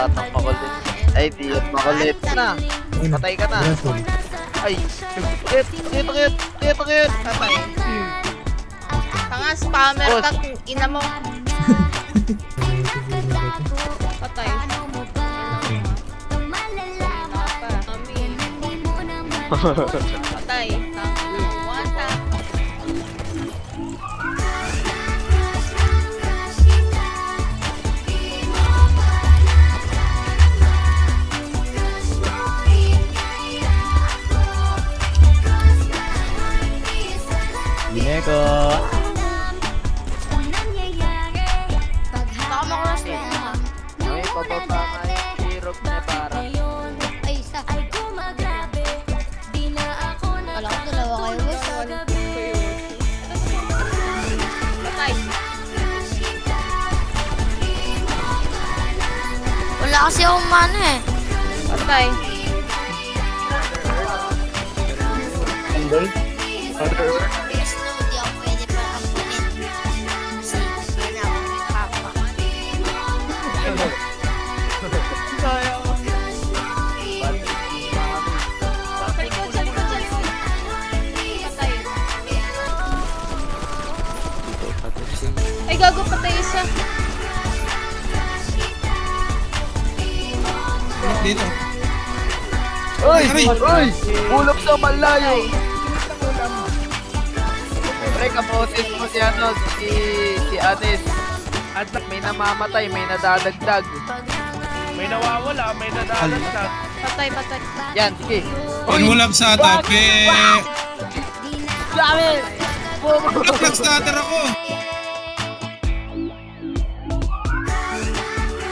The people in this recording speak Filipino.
batang makulit. Ay, di yan makulit. Patay ka na. Ay, pakit. Patay. Tanga, spammer ka, ina mo. Patay. Patay. One tap. Gineko. Baka makulas mo ha. May pababa ka yung hirog niya para. Ay, isa. Wala ko dalawa kayo, boss. Patay. Wala kasi akong mana eh. Patay. Andol? Other Earth? Yes, no, hindi ako pwede pa ampunin. Kasi, hindi na ako may papa. Patay. Ay, gago, patay isa. Dito. Uy! Ulap sa malayo! Pre, kaposis mo si ano, si Anis. At may namamatay, may nadadagdag. May nawawala, may nadadagdag. Patay. Yan, sige. Inulap sa tape. Dami! Nag-starter ako.